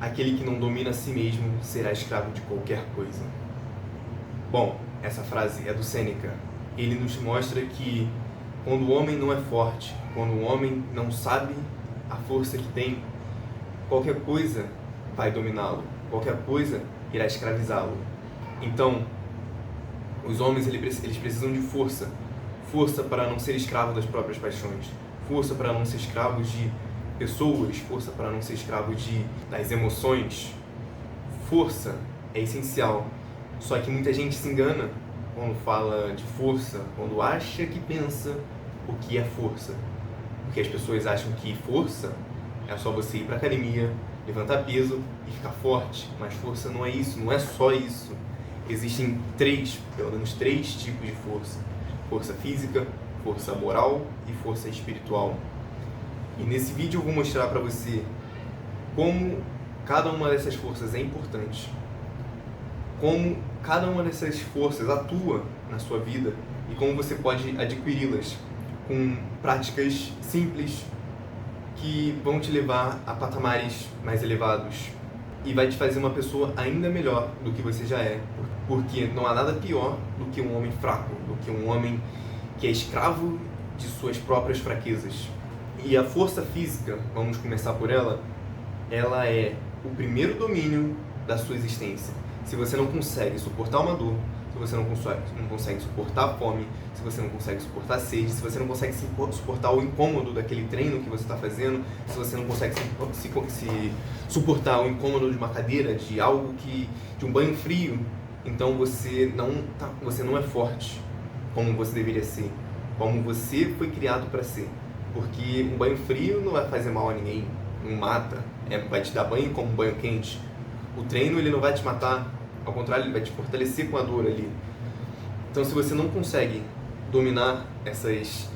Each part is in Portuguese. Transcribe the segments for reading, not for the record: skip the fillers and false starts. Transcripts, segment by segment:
aquele que não domina a si mesmo será escravo de qualquer coisa. Bom, essa frase é do Sêneca. Ele nos mostra que quando o homem não é forte, quando o homem não sabe a força que tem, qualquer coisa vai dominá-lo, qualquer coisa irá escravizá-lo. Então, os homens eles precisam de força. Força para não ser escravo das próprias paixões. Força para não ser escravos de pessoas. Força para não ser escravos das emoções. Força é essencial. Só que muita gente se engana quando fala de força, quando acha que pensa o que é força. Porque as pessoas acham que força é só você ir para a academia, levantar peso e ficar forte. Mas força não é isso, não é só isso. Existem pelo menos três tipos de força. Força física, força moral e força espiritual. E nesse vídeo eu vou mostrar para você como cada uma dessas forças é importante. Como cada uma dessas forças atua na sua vida e como você pode adquiri-las com práticas simples que vão te levar a patamares mais elevados e vai te fazer uma pessoa ainda melhor do que você já é, porque não há nada pior do que um homem fraco, do que um homem que é escravo de suas próprias fraquezas. E a força física, vamos começar por ela é o primeiro domínio da sua existência. Se você não consegue suportar uma dor, se você não consegue suportar a fome, se você não consegue suportar a sede, se você não consegue suportar o incômodo daquele treino que você está fazendo, se você não consegue suportar o incômodo de uma cadeira, de um banho frio, então você não é forte como você deveria ser, como você foi criado para ser. Porque um banho frio não vai fazer mal a ninguém, não mata, vai te dar banho como um banho quente. O treino ele não vai te matar, ao contrário, ele vai te fortalecer com a dor ali. Então, se você não consegue dominar esses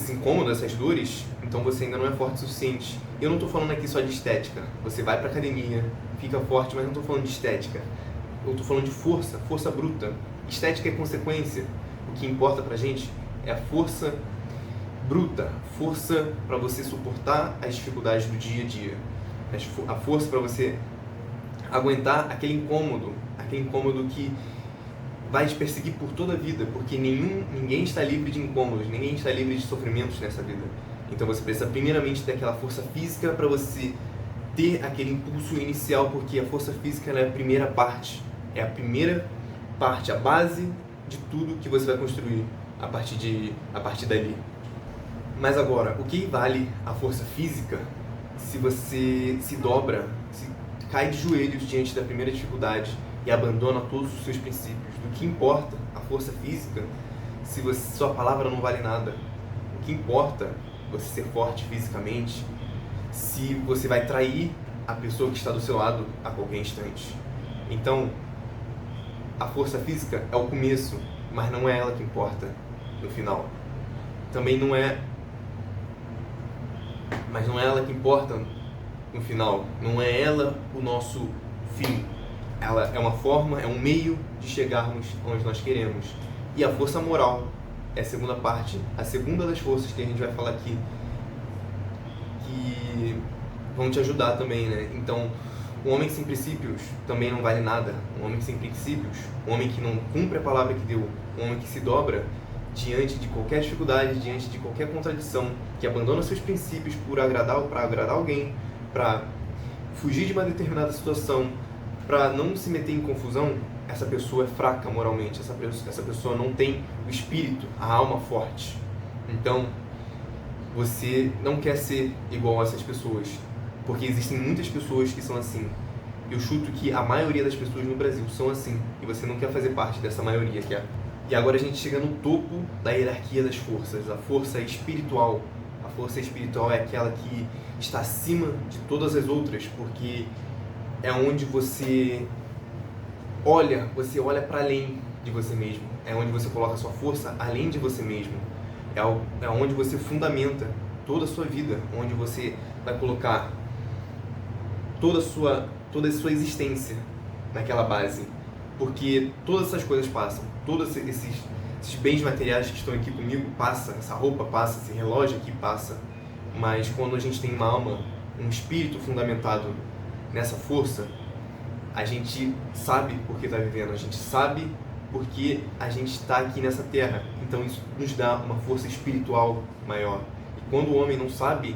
incômodos, essas dores, então você ainda não é forte o suficiente. Eu não estou falando aqui só de estética. Você vai para academia, fica forte, mas não estou falando de estética. Eu estou falando de força bruta. Estética é consequência. O que importa pra gente é a força bruta, força para você suportar as dificuldades do dia a dia, a força para você aguentar aquele incômodo que vai te perseguir por toda a vida, porque ninguém está livre de incômodos, ninguém está livre de sofrimentos nessa vida. Então você precisa primeiramente ter aquela força física para você ter aquele impulso inicial, porque a força física é a primeira parte, a base de tudo que você vai construir a partir dali. Mas agora, o que vale a força física se você se dobra, se cai de joelhos diante da primeira dificuldade e abandona todos os seus princípios? Do que importa a força física se sua palavra não vale nada? O que importa você ser forte fisicamente se você vai trair a pessoa que está do seu lado a qualquer instante? Então, a força física é o começo, mas não é ela que importa no final. Também não é ela que importa no final. Não é ela o nosso fim. Ela é uma forma, é um meio de chegarmos onde nós queremos. E a força moral é a segunda parte, a segunda das forças que a gente vai falar aqui, que vão te ajudar também, né? Então, um homem sem princípios também não vale nada. Um homem sem princípios, um homem que não cumpre a palavra que deu, um homem que se dobra diante de qualquer dificuldade, diante de qualquer contradição, que abandona seus princípios para agradar alguém, para fugir de uma determinada situação, para não se meter em confusão, essa pessoa é fraca moralmente, essa pessoa não tem o espírito, a alma forte. Então, você não quer ser igual a essas pessoas, porque existem muitas pessoas que são assim. Eu chuto que a maioria das pessoas no Brasil são assim, e você não quer fazer parte dessa maioria que é. E agora a gente chega no topo da hierarquia das forças, a força espiritual. A força espiritual é aquela que está acima de todas as outras, porque é onde você olha para além de você mesmo. É onde você coloca a sua força além de você mesmo. É onde você fundamenta toda a sua vida, onde você vai colocar toda a sua existência naquela base. Porque todas essas coisas passam, todos esses bens materiais que estão aqui comigo passam, essa roupa passa, esse relógio aqui passa, mas quando a gente tem uma alma, um espírito fundamentado nessa força, a gente sabe por que está vivendo, a gente sabe por que a gente está aqui nessa terra. Então isso nos dá uma força espiritual maior. E quando o homem não sabe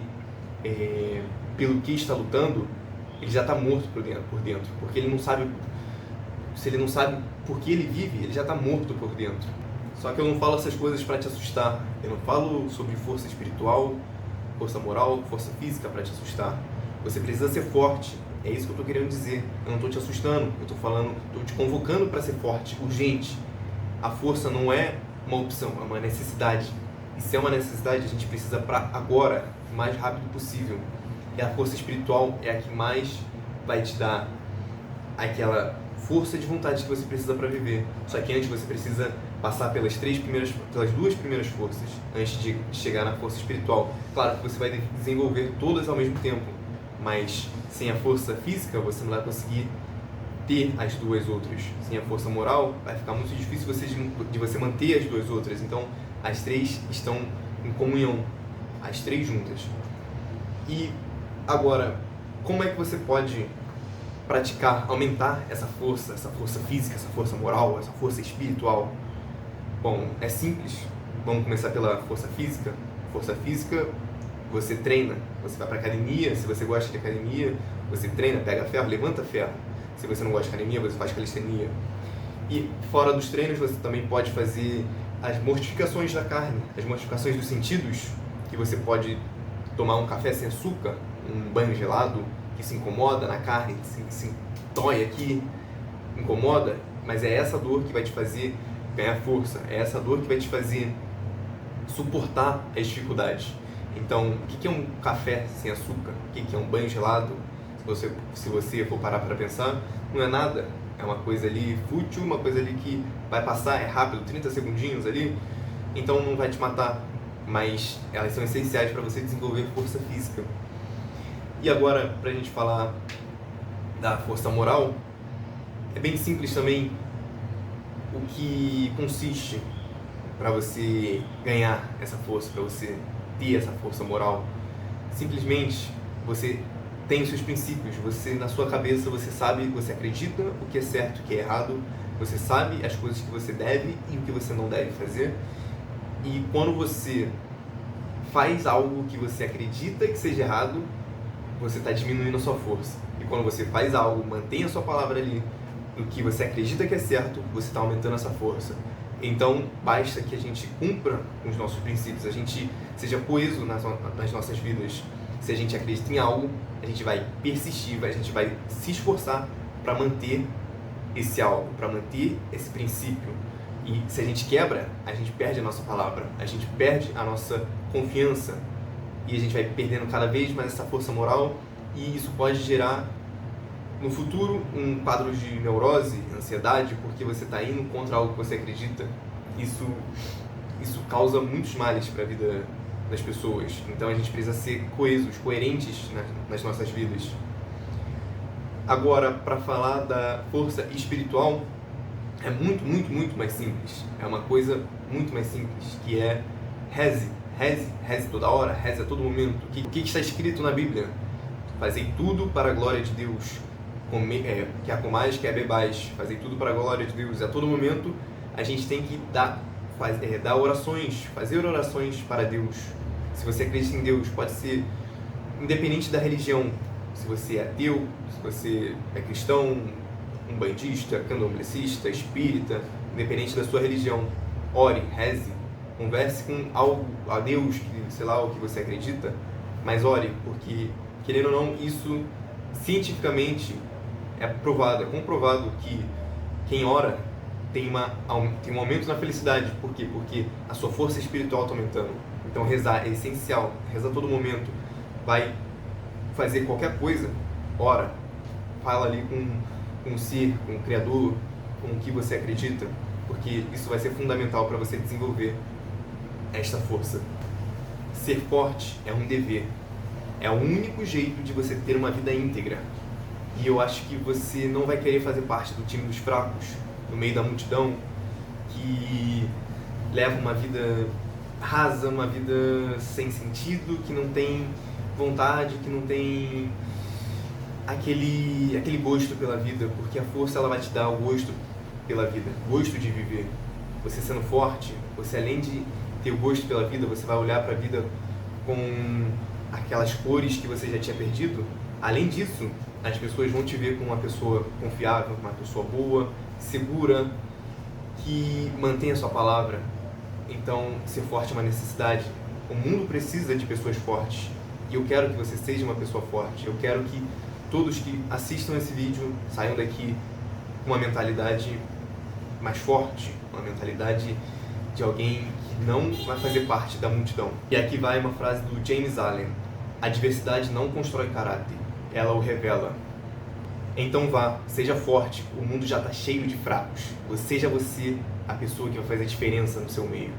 pelo que está lutando, ele já está morto por dentro, porque ele não sabe. Se ele não sabe por que ele vive, ele já está morto por dentro. Só que eu não falo essas coisas para te assustar. Eu não falo sobre força espiritual, força moral, força física para te assustar. Você precisa ser forte. É isso que eu estou querendo dizer. Eu não estou te assustando. Eu estou te convocando para ser forte, urgente. A força não é uma opção, é uma necessidade. E se é uma necessidade, a gente precisa para agora, o mais rápido possível. E a força espiritual é a que mais vai te dar aquela força de vontade que você precisa para viver. Só que antes você precisa passar pelas duas primeiras forças, antes de chegar na força espiritual. Claro que você vai desenvolver todas ao mesmo tempo, mas sem a força física você não vai conseguir ter as duas outras. Sem a força moral vai ficar muito difícil de você manter as duas outras. Então as três estão em comunhão, as três juntas. E agora, como é que você pode praticar, aumentar essa força física, essa força moral, essa força espiritual? Bom, é simples. Vamos começar pela força física. Força física, você treina, você vai para academia. Se você gosta de academia, você treina, pega ferro, levanta ferro. Se você não gosta de academia, você faz calistenia. E fora dos treinos, você também pode fazer as mortificações da carne, as mortificações dos sentidos, que você pode tomar um café sem açúcar, um banho gelado, que se incomoda na carne, que se dói aqui, incomoda, mas é essa dor que vai te fazer ganhar força, é essa dor que vai te fazer suportar as dificuldades. Então, o que é um café sem açúcar? O que é um banho gelado? Se você for parar para pensar, não é nada, é uma coisa ali fútil, uma coisa ali que vai passar, é rápido, 30 segundinhos ali, então não vai te matar, mas elas são essenciais para você desenvolver força física. E agora, para a gente falar da força moral, é bem simples também o que consiste para você ganhar essa força, para você ter essa força moral. Simplesmente, você tem os seus princípios, você na sua cabeça, você sabe, você acredita o que é certo, o que é errado, você sabe as coisas que você deve e o que você não deve fazer. E quando você faz algo que você acredita que seja errado, você está diminuindo a sua força. E quando você faz algo, mantém a sua palavra ali, no que você acredita que é certo, você está aumentando essa força. Então, basta que a gente cumpra com os nossos princípios, a gente seja coeso nas nossas vidas. Se a gente acredita em algo, a gente vai persistir, a gente vai se esforçar para manter esse algo, para manter esse princípio. E se a gente quebra, a gente perde a nossa palavra, a gente perde a nossa confiança. E a gente vai perdendo cada vez mais essa força moral, e isso pode gerar no futuro um quadro de neurose, ansiedade, porque você está indo contra algo que você acredita. Isso causa muitos males para a vida das pessoas. Então a gente precisa ser coesos, coerentes nas nossas vidas. Agora, para falar da força espiritual, é muito mais simples. É uma coisa muito mais simples, que é reze toda hora, reze a todo momento. O que está escrito na Bíblia? Fazei tudo para a glória de Deus. Quer comais, quer bebais. Fazei tudo para a glória de Deus. A todo momento a gente tem que dar orações, fazer orações para Deus. Se você acredita em Deus, pode ser independente da religião. Se você é ateu, se você é cristão, umbandista, candomblessista, espírita, independente da sua religião, ore, reze, converse com algo, a Deus, sei lá, o que você acredita, mas ore, porque, querendo ou não, isso cientificamente é comprovado que quem ora tem um aumento na felicidade. Por quê? Porque a sua força espiritual está aumentando. Então rezar é essencial, reza a todo momento. Vai fazer qualquer coisa, ora, fala ali com o ser, com o Criador, com o que você acredita, porque isso vai ser fundamental para você desenvolver esta força. Ser forte é um dever, é o único jeito de você ter uma vida íntegra. E eu acho que você não vai querer fazer parte do time dos fracos, no meio da multidão, que leva uma vida rasa, uma vida sem sentido, que não tem vontade, que não tem aquele gosto pela vida, porque a força ela vai te dar o gosto pela vida, gosto de viver. Você sendo forte, você além de ter o gosto pela vida, você vai olhar para a vida com aquelas cores que você já tinha perdido. Além disso, as pessoas vão te ver como uma pessoa confiável, uma pessoa boa, segura, que mantém a sua palavra. Então, ser forte é uma necessidade. O mundo precisa de pessoas fortes. E eu quero que você seja uma pessoa forte. Eu quero que todos que assistam esse vídeo saiam daqui com uma mentalidade mais forte, uma mentalidade de alguém que não vai fazer parte da multidão. E aqui vai uma frase do James Allen: a diversidade não constrói caráter, ela o revela. Então vá, seja forte, o mundo já está cheio de fracos. Seja você a pessoa que vai fazer a diferença no seu meio.